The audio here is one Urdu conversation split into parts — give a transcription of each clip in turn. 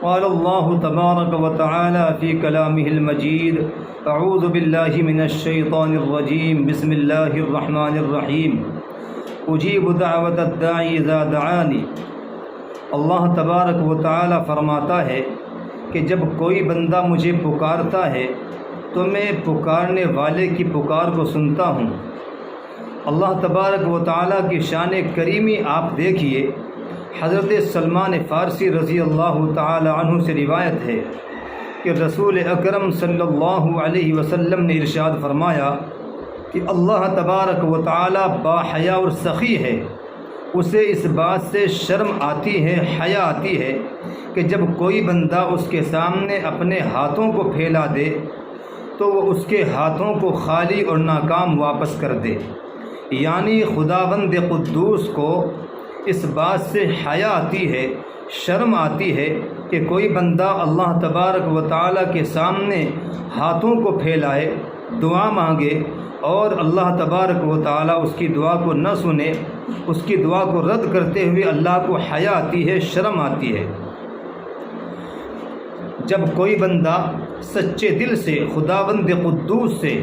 قال اللہ تبارک و تعالی فی کلامہ المجید اعوذ باللہ من الشیطان الرجیم بسم اللہ الرحمن الرحیم اجیب دعوت الداعی اذا دعانی۔ اللہ تبارک و تعالی فرماتا ہے کہ جب کوئی بندہ مجھے پکارتا ہے تو میں پکارنے والے کی پکار کو سنتا ہوں۔ اللہ تبارک و تعالیٰ کی شان کریمی آپ دیکھیے، حضرت سلمان فارسی رضی اللہ تعالی عنہ سے روایت ہے کہ رسول اکرم صلی اللہ علیہ وسلم نے ارشاد فرمایا کہ اللہ تبارک و تعالیٰ باحیا اور سخی ہے، اسے اس بات سے شرم آتی ہے، حیا آتی ہے کہ جب کوئی بندہ اس کے سامنے اپنے ہاتھوں کو پھیلا دے تو وہ اس کے ہاتھوں کو خالی اور ناکام واپس کر دے۔ یعنی خداوند قدوس کو اس بات سے حیا آتی ہے، شرم آتی ہے کہ کوئی بندہ اللہ تبارک و تعالیٰ کے سامنے ہاتھوں کو پھیلائے، دعا مانگے اور اللہ تبارک و تعالیٰ اس کی دعا کو نہ سنے، اس کی دعا کو رد کرتے ہوئے اللہ کو حیا آتی ہے، شرم آتی ہے۔ جب کوئی بندہ سچے دل سے خداوند قدوس سے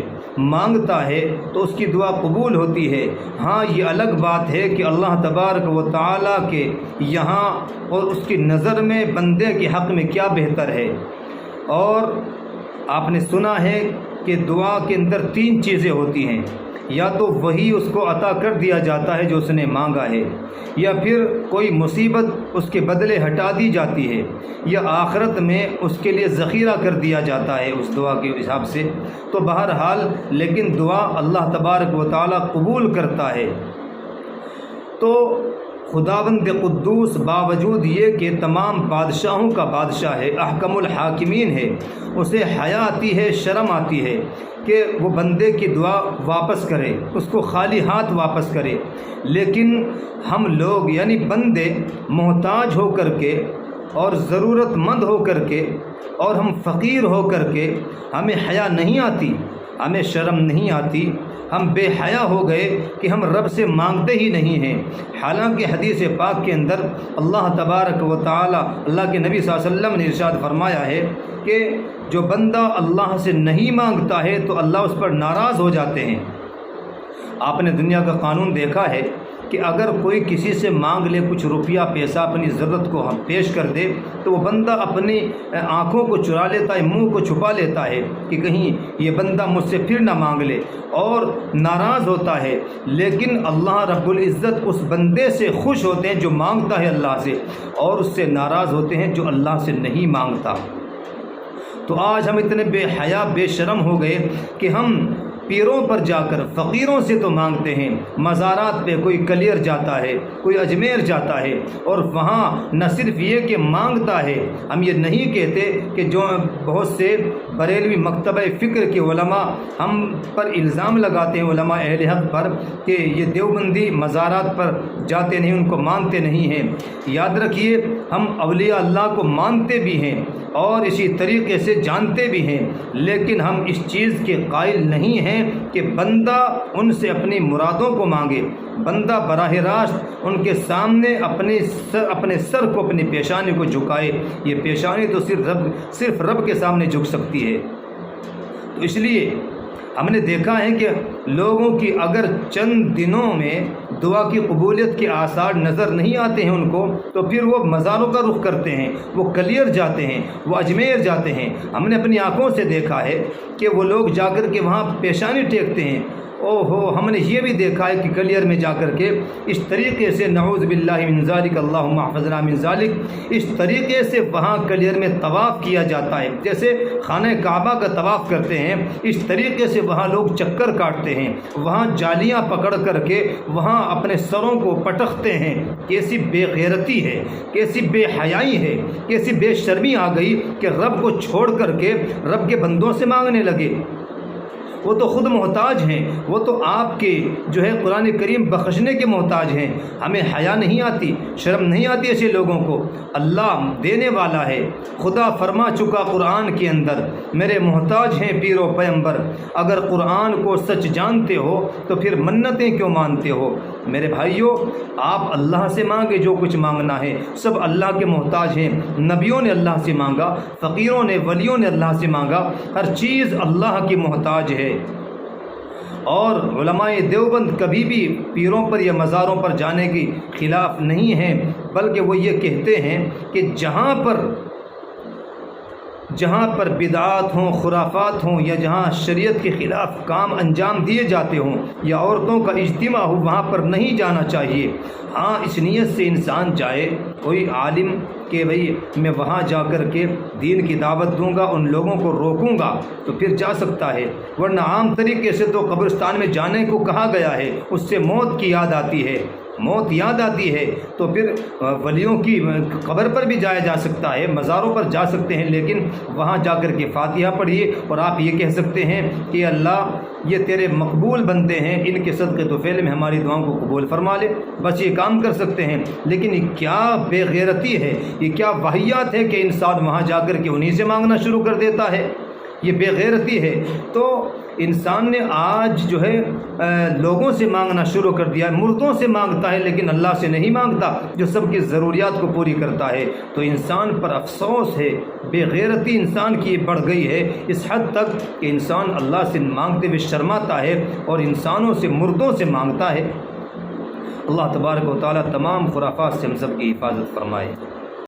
مانگتا ہے تو اس کی دعا قبول ہوتی ہے۔ ہاں یہ الگ بات ہے کہ اللہ تبارک و تعالیٰ کے یہاں اور اس کی نظر میں بندے کے حق میں کیا بہتر ہے۔ اور آپ نے سنا ہے کہ دعا کے اندر 3 چیزیں ہوتی ہیں، یا تو وہی اس کو عطا کر دیا جاتا ہے جو اس نے مانگا ہے، یا پھر کوئی مصیبت اس کے بدلے ہٹا دی جاتی ہے، یا آخرت میں اس کے لیے ذخیرہ کر دیا جاتا ہے اس دعا کے حساب سے۔ تو بہرحال لیکن دعا اللہ تبارک و تعالیٰ قبول کرتا ہے۔ تو خداوند قدوس باوجود یہ کہ تمام بادشاہوں کا بادشاہ ہے، احکم الحاکمین ہے، اسے حیا آتی ہے، شرم آتی ہے کہ وہ بندے کی دعا واپس کرے، اس کو خالی ہاتھ واپس کرے۔ لیکن ہم لوگ یعنی بندے محتاج ہو کر کے اور ضرورت مند ہو کر کے اور ہم فقیر ہو کر کے ہمیں حیا نہیں آتی، ہمیں شرم نہیں آتی، ہم بے حیا ہو گئے کہ ہم رب سے مانگتے ہی نہیں ہیں۔ حالانکہ حدیث پاک کے اندر اللہ تبارک و تعالی، اللہ کے نبی صلی اللہ علیہ وسلم نے ارشاد فرمایا ہے کہ جو بندہ اللہ سے نہیں مانگتا ہے تو اللہ اس پر ناراض ہو جاتے ہیں۔ آپ نے دنیا کا قانون دیکھا ہے کہ اگر کوئی کسی سے مانگ لے کچھ روپیہ پیسہ، اپنی ضرورت کو پیش کر دے تو وہ بندہ اپنی آنکھوں کو چرا لیتا ہے، منہ کو چھپا لیتا ہے کہ کہیں یہ بندہ مجھ سے پھر نہ مانگ لے، اور ناراض ہوتا ہے۔ لیکن اللہ رب العزت اس بندے سے خوش ہوتے ہیں جو مانگتا ہے اللہ سے، اور اس سے ناراض ہوتے ہیں جو اللہ سے نہیں مانگتا۔ تو آج ہم اتنے بے حیا بے شرم ہو گئے کہ ہم پیروں پر جا کر فقیروں سے تو مانگتے ہیں، مزارات پہ کوئی کلیر جاتا ہے، کوئی اجمیر جاتا ہے اور وہاں نہ صرف یہ کہ مانگتا ہے، ہم یہ نہیں کہتے کہ جو بہت سے بریلوی مکتبہ فکر کے علماء ہم پر الزام لگاتے ہیں، علماء اہل حق پر، کہ یہ دیوبندی مزارات پر جاتے نہیں، ان کو مانتے نہیں ہیں۔ یاد رکھیے ہم اولیاء اللہ کو مانتے بھی ہیں اور اسی طریقے سے جانتے بھی ہیں، لیکن ہم اس چیز کے قائل نہیں ہیں کہ بندہ ان سے اپنی مرادوں کو مانگے۔ بندہ براہ راست ان کے سامنے اپنے سر کو، اپنی پیشانی کو جھکائے۔ یہ پیشانی تو صرف رب کے سامنے جھک سکتی ہے۔ تو اس لیے ہم نے دیکھا ہے کہ لوگوں کی اگر چند دنوں میں دعا کی قبولیت کے آثار نظر نہیں آتے ہیں ان کو، تو پھر وہ مزاروں کا رخ کرتے ہیں، وہ کلیر جاتے ہیں، وہ اجمیر جاتے ہیں۔ ہم نے اپنی آنکھوں سے دیکھا ہے کہ وہ لوگ جا کر کے وہاں پیشانی ٹیکتے ہیں۔ ہم نے یہ بھی دیکھا ہے کہ کلیر میں جا کر کے اس طریقے سے، نعوذ باللہ من ذالک اللہم احفظنا من ذالک، اس طریقے سے وہاں کلیر میں طواف کیا جاتا ہے، جیسے خانہ کعبہ کا طواف کرتے ہیں اس طریقے سے وہاں لوگ چکر کاٹتے ہیں، وہاں جالیاں پکڑ کر کے وہاں اپنے سروں کو پٹکتے ہیں۔ کیسی بے غیرتی ہے، کیسی بے حیائی ہے، کیسی بے شرمی آ گئی کہ رب کو چھوڑ کر کے رب کے بندوں سے مانگنے لگے۔ وہ تو خود محتاج ہیں، وہ تو آپ کے جو ہے قرآن کریم بخشنے کے محتاج ہیں۔ ہمیں حیا نہیں آتی، شرم نہیں آتی ایسے لوگوں کو؟ اللہ دینے والا ہے، خدا فرما چکا قرآن کے اندر، میرے محتاج ہیں پیر و پیغمبر۔ اگر قرآن کو سچ جانتے ہو تو پھر منتیں کیوں مانتے ہو؟ میرے بھائیوں، آپ اللہ سے مانگے جو کچھ مانگنا ہے، سب اللہ کے محتاج ہیں۔ نبیوں نے اللہ سے مانگا، فقیروں نے، ولیوں نے اللہ سے مانگا، ہر چیز اللہ کی محتاج ہے۔ اور علماء دیوبند کبھی بھی پیروں پر یا مزاروں پر جانے کے خلاف نہیں ہیں، بلکہ وہ یہ کہتے ہیں کہ جہاں پر بدعات ہوں، خرافات ہوں، یا جہاں شریعت کے خلاف کام انجام دیے جاتے ہوں یا عورتوں کا اجتماع ہو، وہاں پر نہیں جانا چاہیے۔ ہاں، اس نیت سے انسان جائے، کوئی عالم کہ بھئی میں وہاں جا کر کے دین کی دعوت دوں گا، ان لوگوں کو روکوں گا، تو پھر جا سکتا ہے، ورنہ عام طریقے سے تو قبرستان میں جانے کو کہا گیا ہے، اس سے موت کی یاد آتی ہے، موت یاد آتی ہے۔ تو پھر ولیوں کی قبر پر بھی جایا جا سکتا ہے، مزاروں پر جا سکتے ہیں، لیکن وہاں جا کر کے فاتحہ پڑھیے اور آپ یہ کہہ سکتے ہیں کہ اللہ یہ تیرے مقبول بندے ہیں، ان کے صدقے تو فعل میں ہماری دعاؤں کو قبول فرما لے، بس یہ کام کر سکتے ہیں۔ لیکن یہ کیا بے غیرتی ہے، یہ کیا واہیات ہے کہ انسان وہاں جا کر کے انہی سے مانگنا شروع کر دیتا ہے، یہ بے غیرتی ہے۔ تو انسان نے آج جو ہے لوگوں سے مانگنا شروع کر دیا ہے، مردوں سے مانگتا ہے لیکن اللہ سے نہیں مانگتا جو سب کی ضروریات کو پوری کرتا ہے۔ تو انسان پر افسوس ہے، بے غیرتی انسان کی بڑھ گئی ہے اس حد تک کہ انسان اللہ سے مانگتے ہوئے شرماتا ہے اور انسانوں سے، مردوں سے مانگتا ہے۔ اللہ تبارک و تعالیٰ تمام خرافات سے ہم سب کی حفاظت فرمائے۔